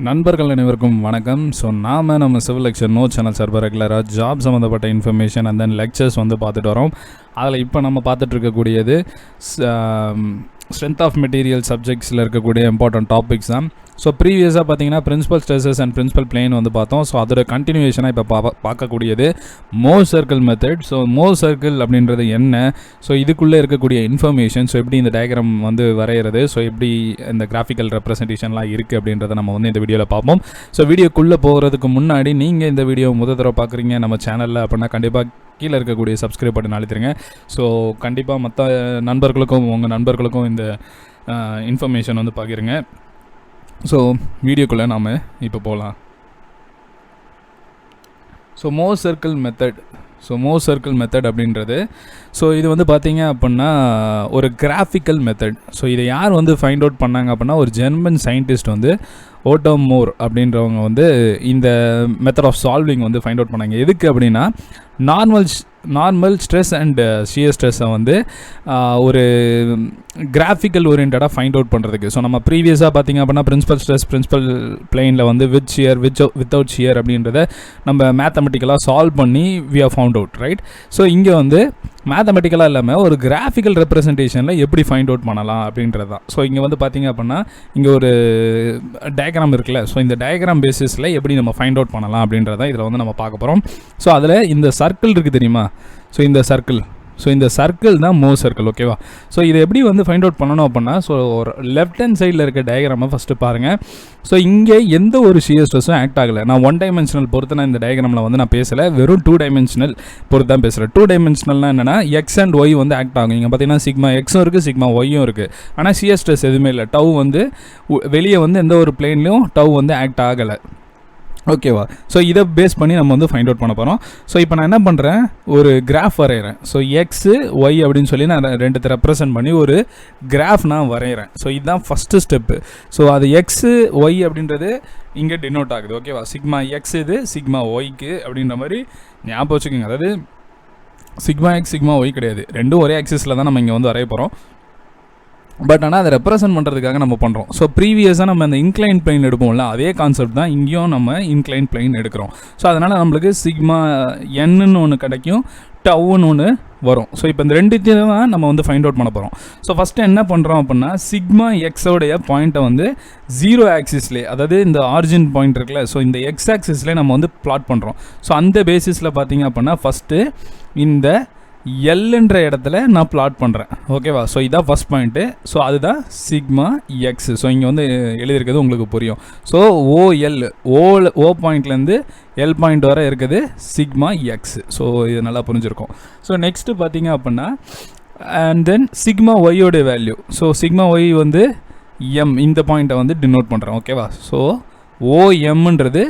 நண்பர்கள் அனைவருக்கும் வணக்கம். ஸோ நம்ம சிவில் லெக்சர் நோ சேனல் சார்பாக ரெகுலராக ஜாப் சம்மந்தப்பட்ட இன்ஃபர்மேஷன் அண்ட் தென் லெக்சர்ஸ் வந்து பார்த்துட்டு வரோம். அதில் இப்போ நம்ம பார்த்துட்டு இருக்கக்கூடியது ஸ்ட்ரென்த் ஆஃப் மெட்டீரியல் சப்ஜெக்ட்ஸில் இருக்கக்கூடிய இம்பார்ட்டன்ட் டாபிக்ஸ் தான். ஸோ ப்ரீவியஸாக பார்த்தீங்கன்னா principal stresses and principal plane வந்து பார்த்தோம். ஸோ அதோட கண்டினியூஷனாக இப்போ பார்க்கக்கூடியது Mohr circle method. So Mohr circle அப்படின்றது என்ன, ஸோ இதுக்குள்ளே இருக்கக்கூடிய இன்ஃபர்மேஷன், ஸோ எப்படி இந்த டயக்ராம் வந்து வரைகிறது, ஸோ எப்படி இந்த கிராஃபிக்கல் ரெப்ரசன்டேஷன்லாம் இருக்குது அப்படின்றத நம்ம வந்து இந்த வீடியோவில் பார்ப்போம். ஸோ வீடியோக்குள்ளே போகிறதுக்கு முன்னாடி நீங்கள் இந்த வீடியோ முதல் தடவை பார்க்குறீங்க நம்ம சேனலில் அப்படின்னா கண்டிப்பாக கீழே இருக்கக்கூடிய சப்ஸ்கிரைப் பட்டன் அழுத்திடுங்க. ஸோ கண்டிப்பாக மற்ற நண்பர்களுக்கும் உங்கள் நண்பர்களுக்கும் இந்த இன்ஃபர்மேஷன் வந்து பகிருங்க. ஸோ வீடியோக்குள்ளே நாம் இப்போ போகலாம். ஸோ மோர் சர்க்கிள் மெத்தட் அப்படின்றது, ஸோ இது வந்து பார்த்தீங்க அப்படின்னா ஒரு கிராஃபிக்கல் மெத்தட். ஸோ இதை யார் வந்து ஃபைண்ட் அவுட் பண்ணாங்க அப்படின்னா ஒரு ஜெர்மன் சயின்டிஸ்ட் வந்து மோர் அப்படின்றவங்க வந்து இந்த மெத்தட் ஆஃப் சால்விங் வந்து ஃபைண்ட் அவுட் பண்ணாங்க. எதுக்கு அப்படின்னா நார்மல் ஸ்ட்ரெஸ் அண்ட் ஷியர் ஸ்ட்ரெஸ்ஸை வந்து ஒரு கிராஃபிக்கல் ஓரியன்டாக ஃபைண்ட் அவுட் பண்ணுறதுக்கு. ஸோ நம்ம ப்ரீவியஸாக பார்த்திங்க அப்படின்னா பிரின்சிபல் ஸ்ட்ரெஸ் பிரின்சிபல் பிளேனில் வந்து வித் ஷியர் வித்தவுட் ஷியர் அப்படின்றத நம்ம மேத்தமெட்டிக்கலாக சால்வ் பண்ணி we have found out, right? So இங்கே வந்து மேத்தமெட்டிக்கலாக இல்லாமல் ஒரு கிராஃபிக்கல் ரெப்ரசன்டேஷனில் எப்படி ஃபைண்ட் அவுட் பண்ணலாம் அப்படின்றது தான். ஸோ இங்கே வந்து பார்த்திங்க அப்படின்னா இங்கே ஒரு டயக்ராம் இருக்குல்ல, ஸோ இந்த டயக்ராம் பேசிஸில் எப்படி நம்ம ஃபைண்ட் அவுட் பண்ணலாம் அப்படின்றத இதில் வந்து நம்ம பார்க்க போகிறோம். ஸோ அதில் இந்த சர்க்கிள் இருக்குது தெரியுமா, ஸோ இந்த சர்க்கிள் தான் மோர் சர்க்கிள், ஓகேவா? ஸோ இதை எப்படி வந்து ஃபைண்ட் அவுட் பண்ணணும் அப்படின்னா, ஸோ ஒரு லெஃப்ட் ஹேண்ட் சைடில் இருக்க டயக்ராமை ஃபஸ்ட்டு பாருங்கள். ஸோ இங்கே எந்த ஒரு ஷியர் ஸ்ட்ரெஸ்ஸும் ஆக்ட் ஆகலை. நான் 1 டைமென்ஷனல் பொறுத்து நான் இந்த டயக்ராமில் வந்து நான் பேசலை, வெறும் 2 டைமென்ஷனல் பொறுத்து தான் பேசுகிறேன். 2 டைமென்ஷனல்னால் என்னென்னா எக்ஸ் அண்ட் ஒய் வந்து ஆக்ட் ஆகும். இங்கே பார்த்தீங்கன்னா சிக்மா எக்ஸும் இருக்குது சிக்மா ஒய்யும் இருக்குது. ஆனால் ஷியர் ஸ்ட்ரெஸ் எதுவுமே இல்லை. டவ் வந்து வெளியே வந்து எந்த ஒரு பிளேன்லையும் டவ் வந்து ஆக்ட் ஆகலை, ஓகேவா? ஸோ இதை பேஸ் பண்ணி நம்ம வந்து ஃபைண்ட் அவுட் பண்ண போகிறோம். ஸோ இப்போ நான் என்ன பண்ணுறேன், ஒரு கிராஃப் வரைகிறேன். ஸோ எக்ஸு ஒய் அப்படின்னு சொல்லி நான் ரெண்டுத்தை ரெப்ரசன்ட் பண்ணி ஒரு கிராஃப் நான் வரைகிறேன். ஸோ இதுதான் ஃபஸ்ட்டு ஸ்டெப்பு. ஸோ அது எக்ஸு ஒய் அப்படின்றது இங்கே டினோட் ஆகுது, ஓகேவா? சிக்மா எக்ஸ் இது சிக்மா ஒய்க்கு அப்படின்ற மாதிரி ஞாபகம் வச்சுக்கோங்க. அதாவது சிக்மா எக்ஸ் சிக்மா ஒய் கிடையாது, ரெண்டும் ஒரே ஆக்சிஸில் தான் நம்ம இங்கே வந்து வரைய போகிறோம். பட் ஆனால் அதை ரெப்ரசன்ட் பண்ணுறதுக்காக நம்ம பண்ணுறோம். ஸோ ப்ரீவியஸாக நம்ம அந்த இன்க்ளைன் பிளைன் எடுப்போம்ல, அதே கான்செப்ட் தான் இங்கேயும் நம்ம இன்க்ளைன் பிளைன் எடுக்கிறோம். ஸோ அதனால் நம்மளுக்கு சிக்மா என்னன்னு ஒன்று கிடைக்கும், டவுன்னு ஒன்று வரும். ஸோ இப்போ இந்த ரெண்டுத்தையும் தான் நம்ம வந்து ஃபைண்ட் அவுட் பண்ண போகிறோம். ஸோ ஃபஸ்ட்டு என்ன பண்ணுறோம் அப்படின்னா சிக்மா எக்ஸோடைய பாயிண்ட்டை வந்து 0 ஆக்சிஸ்லேயே, அதாவது இந்த ஆரிஜின் பாயிண்ட் இருக்குல்ல, ஸோ இந்த எக்ஸ் ஆக்சிஸ்லேயே நம்ம வந்து பிளாட் பண்ணுறோம். ஸோ அந்த பேசிஸில் பார்த்தீங்க அப்படின்னா ஃபஸ்ட்டு இந்த எல்ன்ற இடத்துல நான் பிளாட் பண்ணுறேன், ஓகேவா? ஸோ இதான் ஃபஸ்ட் பாயிண்ட்டு. ஸோ அதுதான் சிக்மா எக்ஸ். ஸோ இங்கே வந்து எழுதியிருக்கிறது உங்களுக்கு புரியும். ஸோ ஓ பாயிண்ட்லேருந்து எல் பாயிண்ட் வரை இருக்குது சிக்மா எக்ஸ். ஸோ இது நல்லா புரிஞ்சிருக்கும். ஸோ நெக்ஸ்ட்டு பார்த்தீங்க அப்படின்னா அண்ட் தென் சிக்மா ஒய்யோட வேல்யூ. ஸோ சிக்மா ஒய் வந்து எம், இந்த பாயிண்ட்டை வந்து டினோட் பண்ணுறேன், ஓகேவா? ஸோ ஓஎம்ன்றது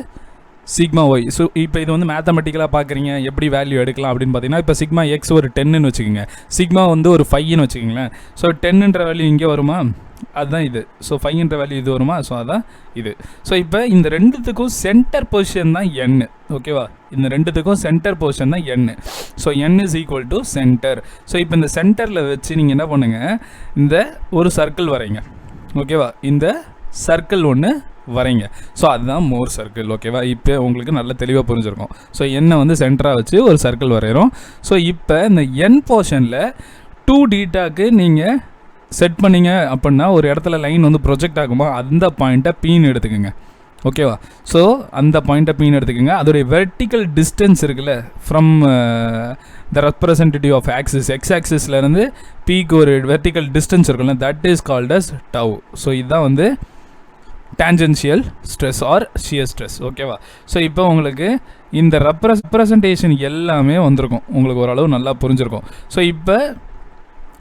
சிக்மா ஒய். ஸோ இப்போ இது வந்து மேத்தமெட்டிக்கலாக பார்க்குறீங்க எப்படி வேல்யூ எடுக்கலாம் அப்படின்னு பார்த்தீங்கன்னா, இப்போ சிக்மா எக்ஸ் ஒரு 10ன்னு வச்சுக்கோங்க, சிக்மா வந்து ஒரு 5ன்னு வச்சுக்கோங்களேன். ஸோ 10ன்ற வேல்யூ இங்கே வருமா, அதுதான் இது. ஸோ 5ன்ற வேல்யூ இது வருமா, ஸோ அதான் இது. ஸோ இப்போ இந்த ரெண்டுத்துக்கும் சென்டர் பொசிஷன் தான் n, ஓகேவா? இந்த ரெண்டுத்துக்கும் சென்டர் பொசிஷன் தான் n. So n is equal to centre. So இப்போ இந்த சென்டரில் வச்சு நீங்கள் என்ன பண்ணுங்கள், இந்த ஒரு சர்க்கிள் வரைங்க, ஓகேவா? இந்த சர்க்கிள் ஒன்று வரைங்க. ஸோ அதுதான் மோர் சர்க்கிள், ஓகேவா? இப்போ உங்களுக்கு நல்ல தெளிவாக புரிஞ்சிருக்கும். ஸோ என்னை வந்து சென்டராக வச்சு ஒரு சர்க்கிள் வரைகிறோம். ஸோ இப்போ இந்த என் போர்ஷனில் 2 டீட்டாக்கு நீங்கள் செட் பண்ணிங்க அப்படின்னா ஒரு இடத்துல லைன் வந்து ப்ரொஜெக்ட் ஆகுமா, அந்த பாயிண்ட்டை பீன்னு எடுத்துக்கோங்க, ஓகேவா? ஸோ அந்த பாயிண்ட்டை பீன்னு எடுத்துக்கோங்க. அதோடைய வெர்டிக்கல் டிஸ்டன்ஸ் இருக்குல்ல from the representative of axis, x ஆக்சிஸ்லேருந்து பீக்கு ஒரு வெர்டிக்கல் டிஸ்டன்ஸ் இருக்குல்ல, that is called as tau. So இதுதான் வந்து tangential stress or shear stress, ஓகேவா? ஸோ இப்போ உங்களுக்கு இந்த ரெப்ரசன்டேஷன் எல்லாமே வந்திருக்கும், உங்களுக்கு ஓரளவு நல்லா புரிஞ்சிருக்கும். ஸோ இப்போ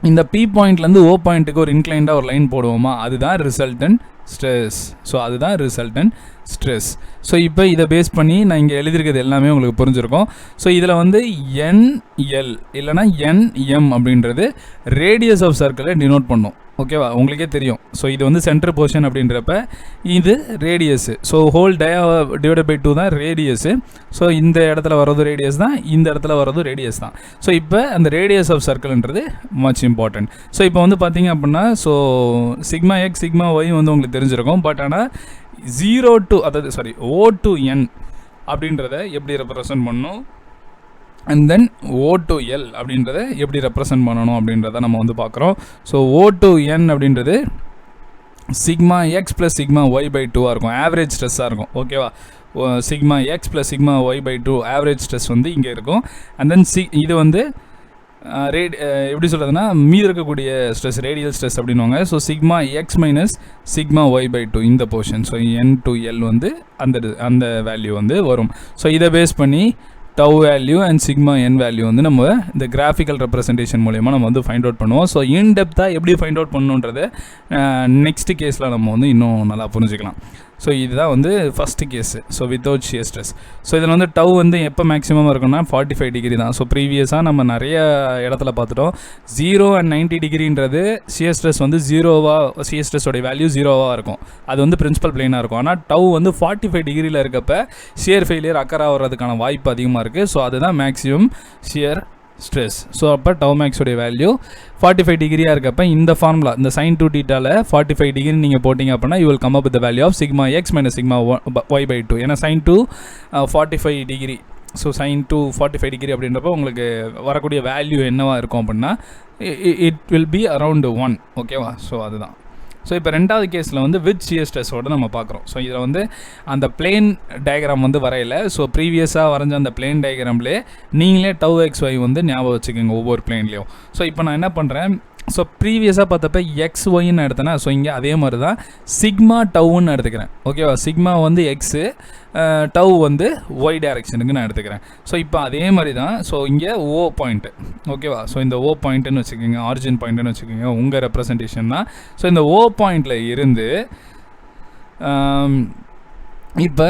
இந்த பி பாயிண்ட்லேருந்து ஓ பாயிண்ட்டுக்கு ஒரு இன்க்ளைண்டாக ஒரு லைன் போடுவோமா, அதுதான் ரிசல்டன்ட் ஸ்ட்ரெஸ். ஸோ அதுதான் ரிசல்டன்ட் ஸ்ட்ரெஸ். ஸோ இப்போ இதை பேஸ் பண்ணி நான் இங்கே எழுதியிருக்கிறது எல்லாமே உங்களுக்கு புரிஞ்சிருக்கும். ஸோ இதில் வந்து என்எல் இல்லைனா என்எம் அப்படின்றது ரேடியஸ் ஆஃப் சர்க்கிளை டினோட் பண்ணும், ஓகேவா? உங்களுக்கே தெரியும். ஸோ இது வந்து சென்டர் போர்ஷன் அப்படின்றப்ப இது radius. So whole divided by 2 தான் ரேடியஸு. ஸோ இந்த இடத்துல வர்றது ரேடியஸ் தான், இந்த இடத்துல வர்றது ரேடியஸ் தான். ஸோ இப்போ அந்த ரேடியஸ் ஆஃப் சர்க்கிள்ன்றது மச் இம்பார்ட்டன்ட். ஸோ இப்போ வந்து பார்த்தீங்க அப்படின்னா so sigma x sigma y வந்து உங்களுக்கு தெரிஞ்சிருக்கும். பட் ஆனால் 0 to அதாவது O to n அப்படின்றத எப்படி ரெப்ரசன்ட் பண்ணணும், and then O to L அப்படின்றத எப்படி ரெப்ரசன்ட் பண்ணணும் அப்படின்றத நம்ம வந்து பார்க்குறோம். ஸோ O to n அப்படின்றது sigma x plus sigma y by 2 இருக்கும், ஆவரேஜ் ஸ்ட்ரெஸ்ஸாக இருக்கும். ஓகேவா, sigma x plus sigma y by 2 average stress வந்து இங்கே இருக்கும். அண்ட் தென் இது வந்து எப்படி சொல்கிறதுனா மீது இருக்கக்கூடிய ஸ்ட்ரெஸ் ரேடியல் ஸ்ட்ரெஸ் அப்படின்வாங்க. So sigma x minus sigma y by 2 இந்த portion. So n to L வந்து அந்த வேல்யூ வந்து வரும். ஸோ இதை பேஸ் பண்ணி tau value and sigma n value வந்து நம்ம இந்த கிராஃபிக்கல் ரெப்ரசன்டேஷன் மூலயமா நம்ம வந்து ஃபைண்ட் அவுட் பண்ணுவோம். ஸோ இன்டெப்த்தாக எப்படி ஃபைண்ட் அவுட் பண்ணணுன்றது நெக்ஸ்ட் கேஸில் நம்ம வந்து இன்னும் நல்லா புரிஞ்சுக்கலாம். ஸோ இதுதான் வந்து first case. So without shear stress. So இதில் வந்து டவ் வந்து எப்போ மேக்ஸிமம் இருக்குன்னா 45 டிகிரி தான். ஸோ ப்ரீவியஸாக நம்ம நிறைய இடத்துல பார்த்துட்டோம் 0 and 90 டிகிரின்றது ஷியர் ஸ்ட்ரெஸ் வந்து ஷியர் ஸ்ட்ரெஸ்ஸோடைய வேல்யூ 0வாக இருக்கும். அது வந்து பிரின்சிபல் பிளேனாக இருக்கும். ஆனால் டவ் வந்து 45 டிகிரியில் இருக்கப்போ ஷியர் ஃபெயிலியர் அக்கர் ஆகிறதுக்கான வாய்ப்பு அதிகமாக இருக்குது. ஸோ அதுதான் மேக்ஸிமம் ஷியர் ஸ்ட்ரெஸ். ஸோ அப்போ டவ் மேக்ஸோடைய வேல்யூ 45 டிகிரியாக இருக்கப்போ இந்த ஃபார்முலா இந்த sin 2 θ 45 டிகிரி நீங்கள் போட்டிங்க அப்படின்னா you will come up with the value of sigma x minus sigma y by 2. ஏன்னா sin 2 45 degree. So sin 2 45 degree அப்படின்றப்போ உங்களுக்கு வரக்கூடிய வேல்யூ என்னவாக இருக்கும் அப்படின்னா இட் வில் பி அரவுண்ட் 1. ஓகேவா, ஸோ அதுதான். ஸோ இப்போ ரெண்டாவது கேஸில் வந்து வித் ஷியர் ஸ்ட்ரெஸ்ஸோடு நம்ம பார்க்குறோம். ஸோ இதில் வந்து அந்த பிளேன் டயக்ராம் வந்து வரையலை. ஸோ ப்ரீவியஸாக வரைஞ்ச அந்த பிளேன் டயக்ராம்லேயே நீங்களே டவ் எக்ஸ் ஒய் வந்து ஞாபகம் வச்சுக்கோங்க ஒவ்வொரு பிளேன்லேயும். ஸோ இப்போ நான் என்ன பண்ணுறேன், ஸோ ப்ரீவியஸாக பார்த்தப்ப எக்ஸ் ஒய்ன்னு எடுத்தேன்னா ஸோ இங்கே அதே மாதிரி தான் சிக்மா டவுன்னு எடுத்துக்கிறேன். ஓகேவா, சிக்மா வந்து எக்ஸு, டவ் வந்து ஒய் டைரக்ஷனுக்கு நான் எடுத்துக்கிறேன். ஸோ இப்போ அதே மாதிரி தான். ஸோ இங்கே ஓ பாயிண்ட்டு. ஓகேவா, ஸோ இந்த ஓ பாயிண்ட்டுன்னு வச்சுக்கோங்க, ஆரிஜின் பாயிண்ட்டுன்னு வச்சுக்கோங்க, உங்கள் ரெப்ரசன்டேஷன் தான். ஸோ இந்த ஓ பாயிண்டில் இருந்து இப்போ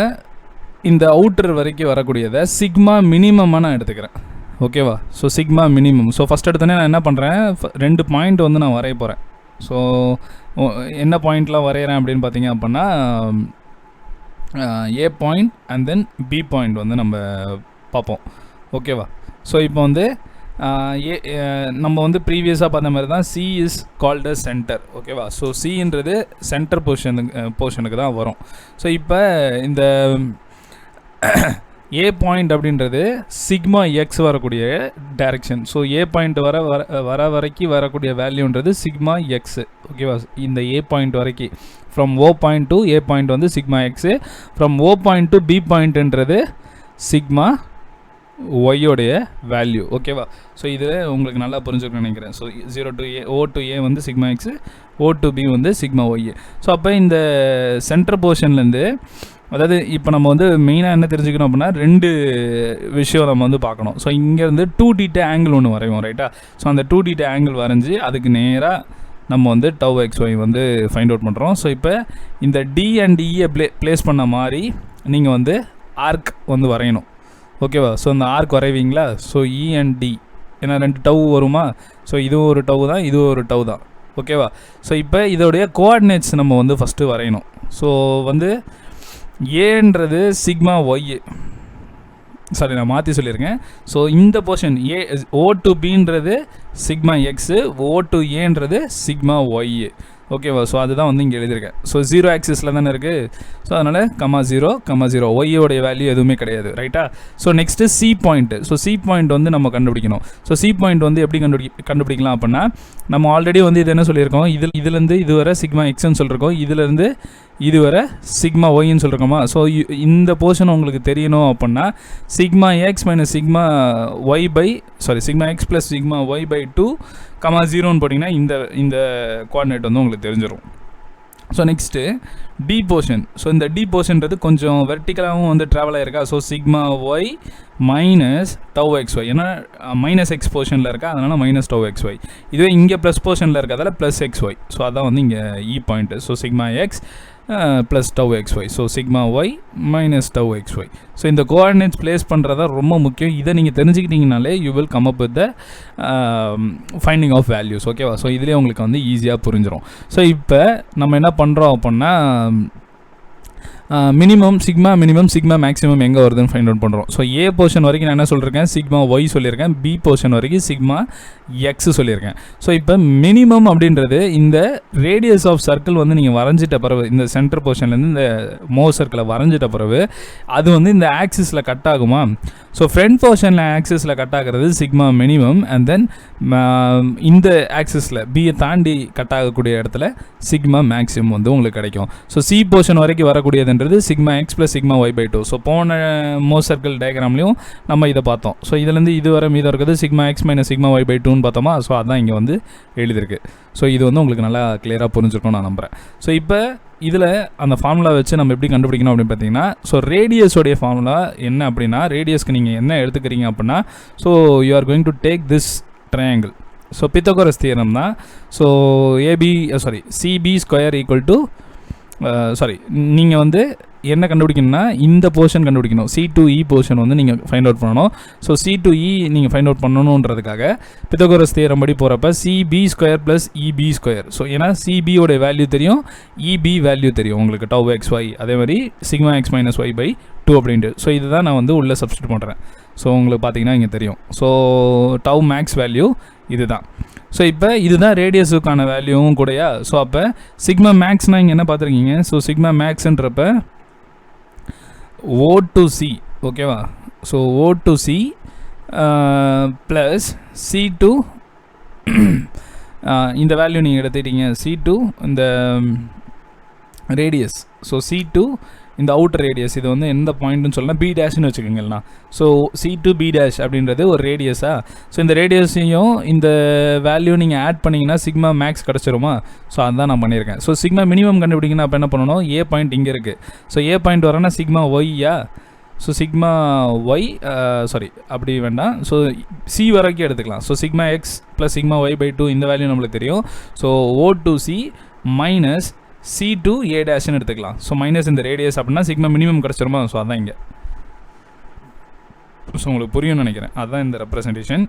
இந்த அவுட்டர் வரைக்கும் வரக்கூடியதை சிக்மா மினிமமாக நான் எடுத்துக்கிறேன். ஓகேவா, so sigma minimum. So first எடுத்தோன்னே நான் என்ன பண்ணுறேன், 2 பாயிண்ட் வந்து நான் வரைய போகிறேன். ஸோ என்ன பாயிண்ட்லாம் வரைகிறேன் அப்படின்னு பார்த்தீங்க அப்படின்னா A point and then B point வந்து நம்ம பார்ப்போம். ஓகேவா, ஸோ இப்போ வந்து நம்ம வந்து ப்ரீவியஸாக பார்த்த மாதிரி தான் சி இஸ் கால்டு சென்டர். ஓகேவா, ஸோ சின்றது சென்டர் போர்ஷனுக்கு தான் வரும். ஸோ இப்போ இந்த ஏ பாயிண்ட் அப்படின்றது சிக்மா எக்ஸ் வரக்கூடிய டைரக்ஷன். ஸோ ஏ பாயிண்ட் வர வரைக்கும் வரக்கூடிய வேல்யூன்றது சிக்மா எக்ஸு. ஓகேவா, இந்த ஏ பாயிண்ட் வரைக்கும் from O point to A point வந்து sigma x, from O point to B பாயிண்ட்ன்றது சிக்மா ஒய்யோடைய வேல்யூ. ஓகேவா, ஸோ இது உங்களுக்கு நல்லா புரிஞ்சுக்கணும்னு நினைக்கிறேன். So 0 to A, O to A வந்து sigma x, O to B வந்து சிக்மா ஒய். ஸோ அப்போ இந்த சென்டர் போர்ஷன்லேருந்து அதாவது இப்போ நம்ம வந்து மெயினாக என்ன தெரிஞ்சுக்கணும் அப்படின்னா 2 விஷயம் நம்ம வந்து பார்க்கணும். ஸோ இங்கேருந்து 2θ ஆங்கிள் ஒன்று வரைவோம், ரைட்டா. ஸோ அந்த 2θ ஆங்கிள் வரைஞ்சி அதுக்கு நேராக நம்ம வந்து டவ் எக்ஸ் ஒய் வந்து ஃபைண்ட் அவுட் பண்ணுறோம். ஸோ இப்போ இந்த டி அண்ட் இயை ப்ளேஸ் பண்ண மாதிரி நீங்கள் வந்து ஆர்க் வந்து வரையணும். ஓகேவா, ஸோ இந்த ஆர்க் வரைவீங்களா. ஸோ இ அண்ட் டி ஏன்னா 2 டவ் வருமா. ஸோ இதுவும் ஒரு டவ் தான், இதுவும் ஒரு டவ் தான். ஓகேவா, ஸோ இப்போ இதோடைய கோஆர்டினேட்ஸ் நம்ம வந்து ஃபஸ்ட்டு வரையணும். ஸோ வந்து ஏன்றது சிக்மா ஒய், சாரி நான் மாற்றி சொல்லியிருக்கேன். ஸோ இந்த போர்ஷன் ஏ ஓ டு பின்றது சிக்மா எக்ஸு, ஓ டு ஏன்றது சிக்மா ஒய். ஓகேவா, ஸோ அதுதான் வந்து இங்கே எழுதியிருக்கேன். ஸோ 0 ஆக்சிஸில் தானே இருக்குது. ஸோ அதனால் கமா 0 ஒய்யோடைய வேல்யூ எதுவுமே கிடையாது, ரைட்டா. So next C point. So C point வந்து நம்ம கண்டுபிடிக்கணும். ஸோ சி பாயிண்ட் வந்து எப்படி கண்டுபிடிக்கலாம் அப்படின்னா நம்ம ஆல்ரெடி வந்து இது என்ன சொல்லியிருக்கோம், இதுலேருந்து இதுவரை சிக்மா எக்ஸ்ன்னு சொல்லியிருக்கோம், இதுலேருந்து இதுவரை சிக்மா ஒய்ன்னு சொல்லியிருக்கோமா. ஸோ இந்த போர்ஷன் உங்களுக்கு தெரியணும் அப்படின்னா sigma x minus sigma y by sigma x plus sigma y by 2 comma 0ன்னு போட்டிங்கன்னா இந்த கோஆர்டினேட் வந்து உங்களுக்கு தெரிஞ்சிடும். So next D portion. So இந்த டி போர்ஷன்றது கொஞ்சம் வெர்டிக்கலாகவும் வந்து ட்ராவல் ஆகிருக்கா. So sigma y minus tau x y, ஏன்னா மைனஸ் எக்ஸ் போர்ஷனில் இருக்கா, அதனால் மைனஸ் டவ் எக்ஸ் ஒய். இதுவே இங்கே ப்ளஸ் போர்ஷனில் இருக்கிறதால ப்ளஸ் எக்ஸ் ஒய். ஸோ அதான் வந்து இங்கே E point. So sigma x plus tau x y. So sigma y minus tau x y. So இந்த கோஆர்டினேட்ஸ் ப்ளேஸ் பண்ணுறதா ரொம்ப முக்கியம். இதை நீங்கள் தெரிஞ்சுக்கிட்டீங்கனாலே you will come up with the finding of values. ஓகேவா, ஸோ இதுலேயே உங்களுக்கு வந்து ஈஸியாக புரிஞ்சிடும். ஸோ இப்போ நம்ம என்ன பண்ணுறோம் அப்படின்னா மினிமம் சிக்மா மேக்ஸிமம் எங்கே வருதுன்னு ஃபைண்ட் அவுட் பண்ணுறோம். ஸோ ஏ போர்ஷன் வரைக்கும் நான் என்ன சொல்லியிருக்கேன், சிக்மா ஒய் சொல்லியிருக்கேன். பி போர்ஷன் வரைக்கும் சிக்மா எக்ஸ் சொல்லியிருக்கேன். ஸோ இப்போ மினிமம் அப்படின்றது இந்த ரேடியஸ் ஆஃப் சர்க்கிள் வந்து நீங்கள் வரைஞ்சிட்ட பிறகு, இந்த சென்டர் போர்ஷன்லேருந்து இந்த மோர் சர்க்கிளை வரைஞ்சிட்ட பிறகு அது வந்து இந்த ஆக்சிஸில் கட் ஆகுமா? ஸோ ஃப்ரண்ட் போர்ஷனில் ஆக்சிஸில் கட் ஆகிறது சிக்மா மினிமம், அண்ட் தென் இந்த ஆக்சிஸில் பியை தாண்டி கட் ஆகக்கூடிய இடத்துல சிக்மா மேக்ஸிமம் வந்து உங்களுக்கு கிடைக்கும். ஸோ சி போர்ஷன் வரைக்கும் வரக்கூடியதுன்றது sigma x plus sigma y by 2. So போன மோர் சர்க்கிள் டயக்ராம்லையும் நம்ம இதை பார்த்தோம். ஸோ இதுலேருந்து இது வர மீதம் இருக்கிறது sigma x minus sigma y by 2ன்னு பார்த்தோமா. ஸோ அதான் இங்கே வந்து எழுதியிருக்கு. ஸோ இது வந்து உங்களுக்கு நல்லா கிளியராக புரிஞ்சிருக்கும் நான் நம்புகிறேன். ஸோ இப்போ இதில் அந்த ஃபார்முலா வச்சு நம்ம எப்படி கண்டுபிடிக்கணும் அப்படின்னு பார்த்தீங்கன்னா, ஸோ ரேடியஸோடைய ஃபார்முலா என்ன அப்படின்னா, ரேடியஸ்க்கு நீங்கள் என்ன எடுத்துக்கிறீங்க அப்படின்னா, so you are going to take this triangle. So Pythagoras theorem தான். So CB square equal to நீங்கள் வந்து என்ன கண்டுபிடிக்கணும்னா இந்த போர்ஷன் கண்டுபிடிக்கணும். C2E போர்ஷன் வந்து நீங்கள் ஃபைண்ட் அவுட் பண்ணணும். ஸோ C2E நீங்கள் ஃபைண்ட் அவுட் பண்ணணுன்றதுக்காக பித்தகோரஸ் தியரம் படி போகிறப்ப CB square plus EB square. So ஏன்னா CBயோடைய வேல்யூ தெரியும், EB வேல்யூ தெரியும் உங்களுக்கு, டவ் எக்ஸ் ஒய், அதே மாதிரி sigma x minus y by 2 அப்படின்ட்டு. ஸோ இதுதான் நான் வந்து உள்ளே சப்ஸ்டியூட் பண்ணுறேன். ஸோ உங்களுக்கு பார்த்தீங்கன்னா இங்கே தெரியும். ஸோ டவ் மேக்ஸ் வேல்யூ இதுதான். ஸோ இப்போ இதுதான் ரேடியஸுக்கான வேல்யூவும் கூடயா. ஸோ அப்போ சிக்மா மேக்ஸ்னால் இங்கே என்ன பார்த்துருக்கீங்க. ஸோ சிக்மா மேக்ஸ்ன்றப்ப O to C, ஓகேவா. So O to C plus C2 இந்த வேல்யூ நீங்கள் எடுத்துக்கிட்டீங்க. C2 இந்த ரேடியஸ், ஸோ C2 இந்த அவுட்டர் ரேடியஸ், இது வந்து எந்த பாயிண்ட்னு சொல்லலாம், பி டேஷ்னு வச்சுக்கோங்களா. ஸோ C2 பி டேஷ் அப்படின்றது ஒரு ரேடியஸா. ஸோ இந்த ரேடியஸையும் இந்த வேல்யூ நீங்கள் ஆட் பண்ணிங்கன்னா சிக்மா மேக்ஸ் கிடச்சிருமா. ஸோ அதுதான் நான் பண்ணியிருக்கேன். ஸோ சிக்மா மினிமம் கண்டுபிடிக்கணும். அப்போ என்ன பண்ணணும், ஏ பாயிண்ட் இங்கே இருக்குது. ஸோ ஏ பாயிண்ட் வரேன்னா சிக்மா ஒய்யா. ஸோ சிக்மா ஒய் அப்படி வேண்டாம். ஸோ சி வரைக்கும் எடுத்துக்கலாம். So sigma x plus sigma y by 2 இந்த வேல்யூ நம்மளுக்கு தெரியும். So O to C minus C2 A டேஷ்னு எடுத்துக்கலாம். ஸோ மைனஸ் இந்த ரேடியஸ் அப்படின்னா சிக்மா மினிமம் கிடச்சிருமா. ஸோ அதான் இங்கே. ஸோ உங்களுக்கு புரியும்னு நினைக்கிறேன். அதுதான் இந்த ரெப்ரசன்டேஷன்.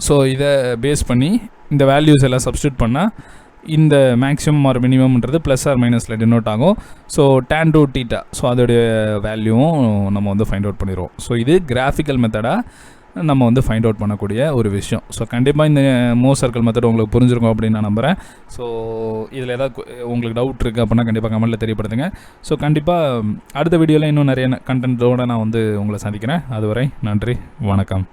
ஸோ இதை பேஸ் பண்ணி இந்த வேல்யூஸ் எல்லாம் சப்ஸ்டியூட் பண்ணால் இந்த மேக்ஸிமம் ஆர் மினிமம்ன்றது ப்ளஸ் ஆர் மைனஸில் டினோட் ஆகும். So tan to theta, so அதோடைய வேல்யூவும் நம்ம வந்து ஃபைண்ட் அவுட் பண்ணிடுவோம். ஸோ இது கிராஃபிக்கல் மெத்தடாக நம்ம வந்து ஃபைண்ட் அவுட் பண்ணக்கூடிய ஒரு விஷயம். ஸோ கண்டிப்பாக இந்த மோர் சர்க்கிள் மெத்தட் உங்களுக்கு புரிஞ்சிருக்கும் அப்படின்னு நான் நம்புகிறேன். ஸோ இதில் ஏதாவது உங்களுக்கு டவுட் இருக்குது அப்படின்னா கண்டிப்பாக கமெண்ட்டில் தெரியப்படுத்துங்க. ஸோ கண்டிப்பாக அடுத்த வீடியோவில் இன்னும் நிறைய கண்டென்ட்டோடு நான் வந்து உங்களை சந்திக்கிறேன். அதுவரை நன்றி, வணக்கம்.